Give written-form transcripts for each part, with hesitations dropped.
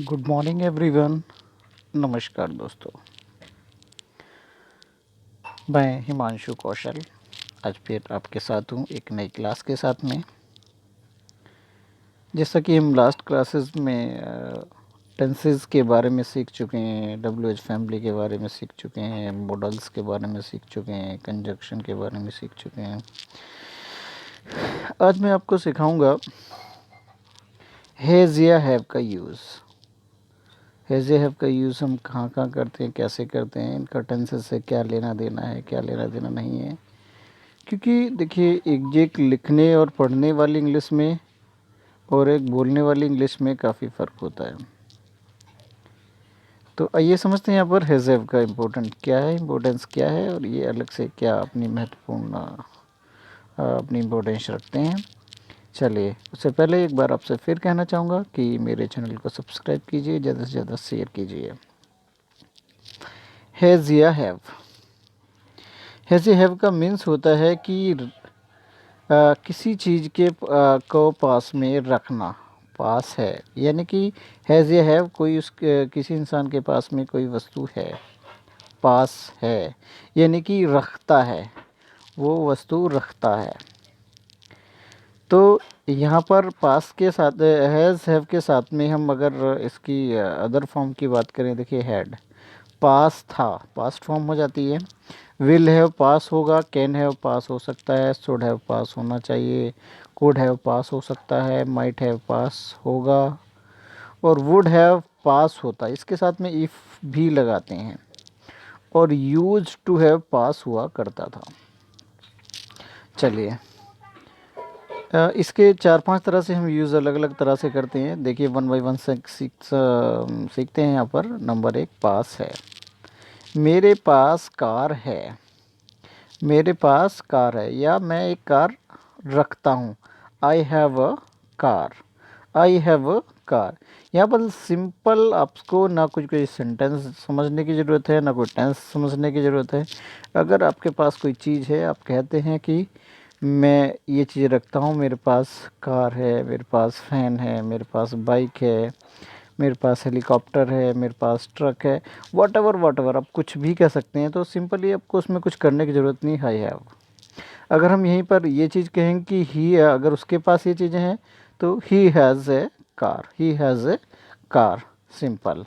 Good morning everyone. नमस्कार दोस्तों, मैं हिमांशु कौशल आज फिर आपके साथ हूँ एक नई क्लास के साथ में। जैसा कि हम लास्ट क्लासेस में टेंसेस के बारे में सीख चुके हैं, डब्ल्यू एच फैमिली के बारे में सीख चुके हैं, मॉडल्स के बारे में सीख चुके हैं, कंजक्शन के बारे में सीख चुके हैं। आज मैं आपको सिखाऊंगा हैज़ या हैव का यूज़। हैज़ या हैव का यूज़ हम कहाँ कहाँ करते हैं, कैसे करते हैं, इनका टेंसेस से क्या लेना देना है, क्या लेना देना नहीं है। क्योंकि देखिए, एक लिखने और पढ़ने वाली इंग्लिश में और एक बोलने वाली इंग्लिश में काफ़ी फ़र्क होता है। तो आइए समझते हैं यहाँ पर हैज़ हैव का इम्पोर्टेंस क्या है और ये अलग से क्या अपनी महत्वपूर्ण अपनी इम्पोर्टेंस रखते हैं। चलिए, उससे पहले एक बार आपसे फिर कहना चाहूँगा कि मेरे चैनल को सब्सक्राइब कीजिए, ज़्यादा से ज़्यादा शेयर कीजिए। हैज़ या हैव, हैज़ या हैव का मीन्स होता है कि किसी चीज़ के को पास में रखना, पास है, यानी कि हैज़ या हैव कोई किसी इंसान के पास में कोई वस्तु है, पास है, यानी कि रखता है, वो वस्तु रखता है। तो यहाँ पर पास के साथ हैज़ हैव के साथ में हम अगर इसकी अदर फॉर्म की बात करें, देखिए हैड, पास था, पास्ट फॉर्म हो जाती है। विल हैव पास होगा, कैन हैव पास हो सकता है, शुड हैव पास होना चाहिए, कुड हैव पास हो सकता है, माइट हैव पास होगा और वुड हैव पास होता है। इसके साथ में इफ़ भी लगाते हैं। और यूज टू हैव पास हुआ करता था। चलिए, इसके 4-5 तरह से हम यूज़ अलग अलग तरह से करते हैं। देखिए, वन बाई वन सीखते हैं। यहाँ पर नंबर 1 पास है। मेरे पास कार है, मेरे पास कार है, या मैं एक कार रखता हूँ। I have a car, I have a car. यहाँ पर सिंपल आपको ना कुछ कोई सेंटेंस समझने की ज़रूरत है, ना कोई टेंस समझने की ज़रूरत है। अगर आपके पास कोई चीज़ है, आप कहते हैं कि मैं ये चीज़ रखता हूँ, मेरे पास कार है, मेरे पास फैन है, मेरे पास बाइक है, मेरे पास हेलीकॉप्टर है, मेरे पास ट्रक है, वॉट एवर आप कुछ भी कह सकते हैं। तो सिंपली आपको उसमें कुछ करने की ज़रूरत नहीं, आई हैव। अगर हम यहीं पर ये चीज़ कहेंगे कि ही, अगर उसके पास ये चीज़ें हैं तो he has a car, he has a car, simple.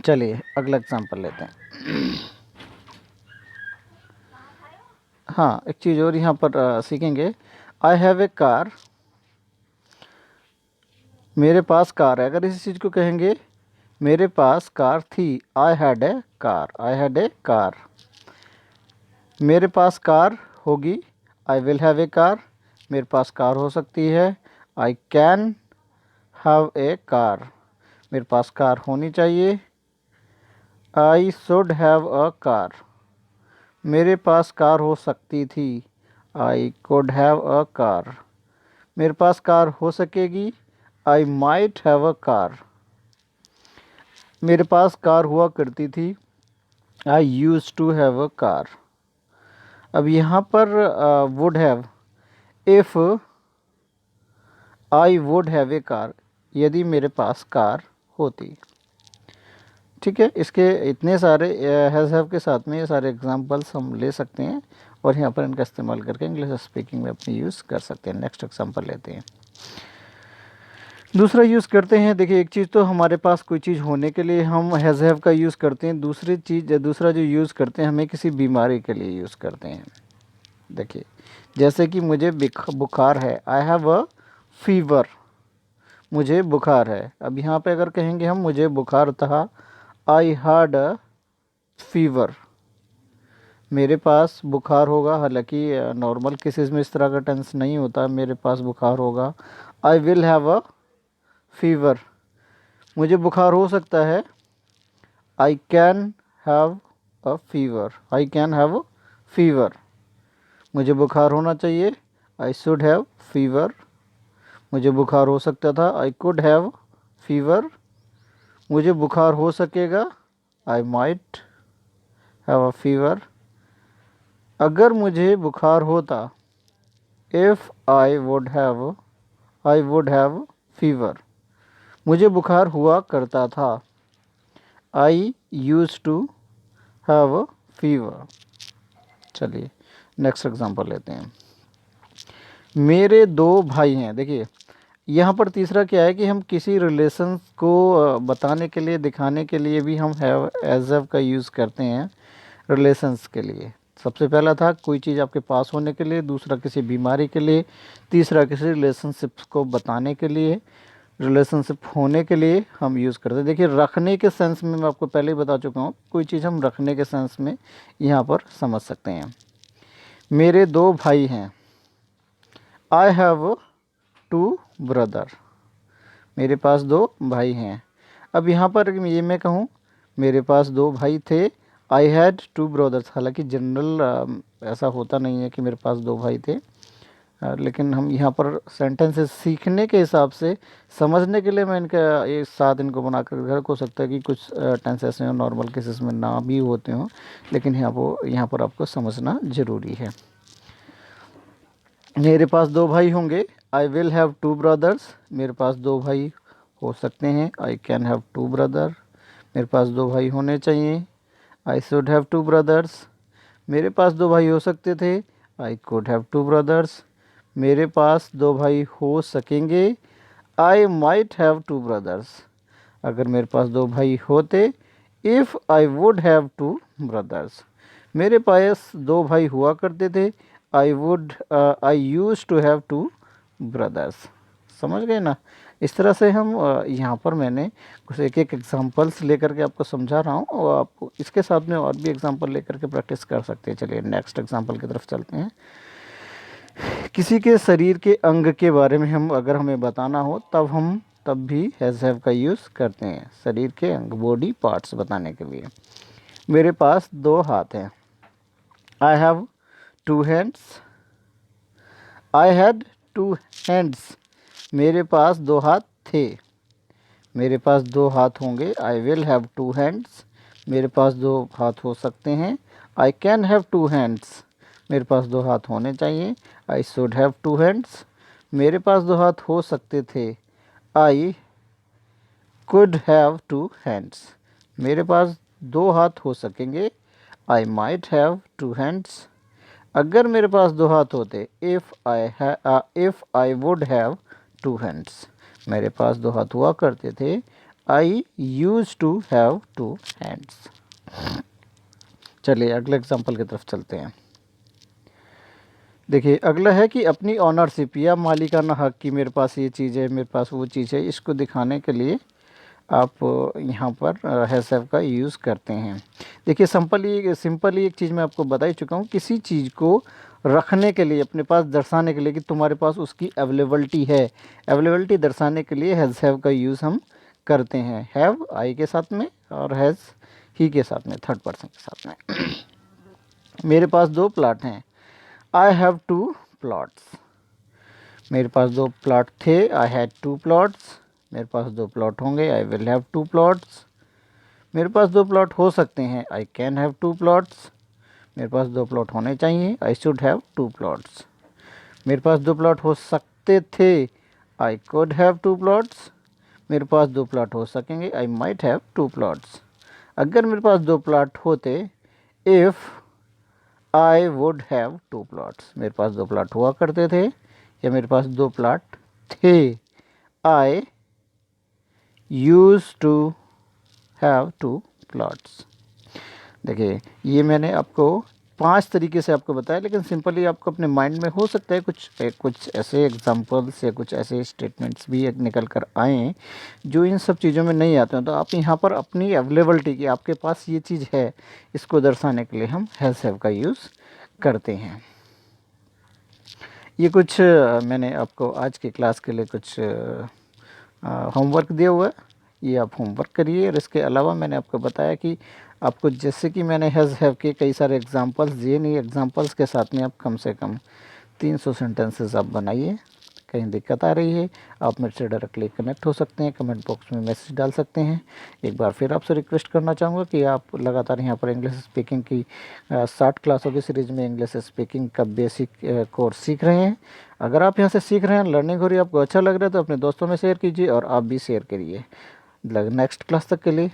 चलिए अगला एग्जांपल लेते हैं। हाँ, एक चीज़ और यहाँ पर सीखेंगे। आई हैव ए कार, मेरे पास कार है। अगर इसी चीज़ को कहेंगे मेरे पास कार थी, I had a car, I had a car. मेरे पास कार होगी, आई विल हैव ए कार, मेरे पास कार हो सकती है। आई कैन हैव ए कार, मेरे पास कार होनी चाहिए। I should have a car, मेरे पास कार हो सकती थी। आई कुड हैव अ कार, मेरे पास कार हो सकेगी। आई माइट हैव अ कार, मेरे पास कार हुआ करती थी। आई use to have a car. अब यहाँ पर would have, if I would have a car, यदि मेरे पास कार होती। ठीक है, इसके इतने सारे हैज़ हैव के साथ में ये सारे एग्जांपल्स हम ले सकते हैं और यहाँ पर इनका इस्तेमाल करके इंग्लिश स्पीकिंग में अपनी यूज़ कर सकते हैं। नेक्स्ट एग्जांपल लेते हैं, दूसरा यूज़ करते हैं। देखिए, एक चीज़ तो हमारे पास कोई चीज़ होने के लिए हम हैज़ हैव का यूज़ करते हैं, दूसरा जो यूज़ करते हैं हमें किसी बीमारी के लिए यूज़ करते हैं। देखिए, जैसे कि मुझे बुखार है, आई हैव अ फीवर, मुझे बुखार है। अब यहाँ पे अगर कहेंगे हम मुझे बुखार था, आई हैड अ फीवर, मेरे पास बुखार होगा। हालांकि नॉर्मल केसेस में इस तरह का टेंस नहीं होता, मेरे पास बुखार होगा। आई विल हैव अ फीवर, मुझे बुखार हो सकता है। आई can have a fever, I can have fever, मुझे बुखार होना चाहिए। आई शुड हैव फीवर, मुझे बुखार हो सकता था। आई कुड हैव फीवर, मुझे बुखार हो सकेगा। आई माइट हैव अ फीवर, अगर मुझे बुखार होता। If I would have fever, मुझे बुखार हुआ करता था। आई यूज टू हैव फीवर। चलिए नेक्स्ट एग्जांपल लेते हैं। मेरे दो भाई हैं। देखिए यहाँ पर तीसरा क्या है कि हम किसी रिलेशन को बताने के लिए, दिखाने के लिए भी हम हैव एज हैव का यूज़ करते हैं रिलेशंस के लिए। सबसे पहला था कोई चीज़ आपके पास होने के लिए, दूसरा किसी बीमारी के लिए, तीसरा किसी रिलेशनशिप को बताने के लिए, रिलेशनशिप होने के लिए हम यूज़ करते हैं। देखिए रखने के सेंस में मैं आपको पहले ही बता चुका हूँ, कोई चीज़ हम रखने के सेंस में यहाँ पर समझ सकते हैं। मेरे दो भाई हैं। I have two brother. मेरे पास दो भाई हैं। अब यहाँ पर ये मैं कहूँ मेरे पास दो भाई थे, आई हैड टू ब्रदर्स। हालांकि जनरल ऐसा होता नहीं है कि मेरे पास दो भाई थे, लेकिन हम यहाँ पर सेंटेंसेस सीखने के हिसाब से, समझने के लिए मैं इनका एक साथ इनको बनाकर घर हो सकता है कि कुछ टेंस ऐसे हो नॉर्मल केसेस में ना भी होते हों, लेकिन यहाँ पर आपको समझना ज़रूरी है। मेरे पास दो भाई होंगे। I will have two brothers. मेरे पास दो भाई हो सकते हैं। I can have two brother. मेरे पास दो भाई होने चाहिए। I should have two brothers. मेरे पास दो भाई हो सकते थे। I could have two brothers. मेरे पास दो भाई हो सकेंगे। I might have two brothers. अगर मेरे पास दो भाई होते, if I would have two brothers. मेरे पास दो भाई हुआ करते थे। I used to have two brothers. समझ गए ना। इस तरह से हम यहाँ पर मैंने कुछ एक एक एग्जांपल्स लेकर के आपको समझा रहा हूँ, और आप इसके साथ में और भी एग्जांपल लेकर के प्रैक्टिस कर सकते हैं। चलिए नेक्स्ट एग्जांपल की तरफ चलते हैं। किसी के शरीर के अंग के बारे में हम अगर हमें बताना हो तब भी हैज़ हैव का यूज़ करते हैं, शरीर के अंग, बॉडी पार्ट्स बताने के लिए। मेरे पास दो हाथ हैं। I have two hands. I had two hands. मेरे पास दो हाथ थे। मेरे पास दो हाथ होंगे। I will have two hands. मेरे पास दो हाथ हो सकते हैं। I can have two hands. मेरे पास दो हाथ होने चाहिए। I should have two hands. मेरे पास दो हाथ हो सकते थे। I could have two hands. मेरे पास दो हाथ हो सकेंगे। I might have two hands. अगर मेरे पास दो हाथ होते, if I would have two hands. मेरे पास दो हाथ हुआ करते थे। I used to have two hands. चलिए अगले एग्जांपल की तरफ चलते हैं। देखिए अगला है कि अपनी ऑनरशिप या मालिकाना हक की, मेरे पास ये चीज़ है, मेरे पास वो चीज़ है, इसको दिखाने के लिए आप यहाँ पर हैज़ हैव का यूज़ करते हैं। देखिए सिंपली एक चीज़ मैं आपको बता ही चुका हूँ। किसी चीज़ को रखने के लिए, अपने पास दर्शाने के लिए कि तुम्हारे पास उसकी अवेलेबिलिटी है, अवेलेबिलिटी दर्शाने के लिए हैज़ हैव का यूज़ हम करते हैं। हैव आई के साथ में और हैज़ ही के साथ में, थर्ड पर्सन के साथ में। मेरे पास दो प्लाट हैं। I have two plots. मेरे पास दो प्लॉट थे। I had two plots. मेरे पास दो प्लॉट होंगे। I will have two plots. मेरे पास दो प्लॉट हो सकते हैं। I can have two plots. मेरे पास दो प्लॉट होने चाहिए। I should have two plots. मेरे पास दो प्लॉट हो सकते थे। I could have two plots. मेरे पास दो प्लॉट हो सकेंगे। I might have two plots. अगर मेरे पास दो प्लॉट होते, if I would have two plots. मेरे पास दो प्लॉट हुआ करते थे या मेरे पास दो प्लॉट थे। I used to have two plots. देखिए ये मैंने आपको 5 तरीके से आपको बताया, लेकिन सिंपली आपको अपने माइंड में हो सकता है कुछ ऐसे एग्जांपल्स या कुछ ऐसे स्टेटमेंट्स भी निकल कर आएँ जो इन सब चीज़ों में नहीं आते हैं। तो आप यहाँ पर अपनी अवेलेबिलिटी की, आपके पास ये चीज़ है, इसको दर्शाने के लिए हम हैज़ हैव का यूज़ करते हैं। ये कुछ मैंने आपको आज की क्लास के लिए कुछ होमवर्क दिया हुआ है, ये आप होमवर्क करिए। और इसके अलावा मैंने आपको बताया कि आपको, जैसे कि मैंने हैज़ हैव के कई सारे एग्जांपल्स दिए, नहीं एग्जांपल्स के साथ में आप कम से कम 300 सेंटेंसेस आप बनाइए। कहीं दिक्कत आ रही है, आप मेरे से डायरेक्टली कनेक्ट हो सकते हैं, कमेंट बॉक्स में मैसेज डाल सकते हैं। एक बार फिर आपसे रिक्वेस्ट करना चाहूँगा कि आप लगातार यहाँ पर इंग्लिश स्पीकिंग की 60 क्लासों की सीरीज़ में इंग्लिश स्पीकिंग का बेसिक कोर्स सीख रहे हैं। अगर आप यहाँ से सीख रहे हैं, लर्निंग हो रही है, आपको अच्छा लग रहा है, तो अपने दोस्तों में शेयर कीजिए और आप भी शेयर करिए। नेक्स्ट क्लास तक के लिए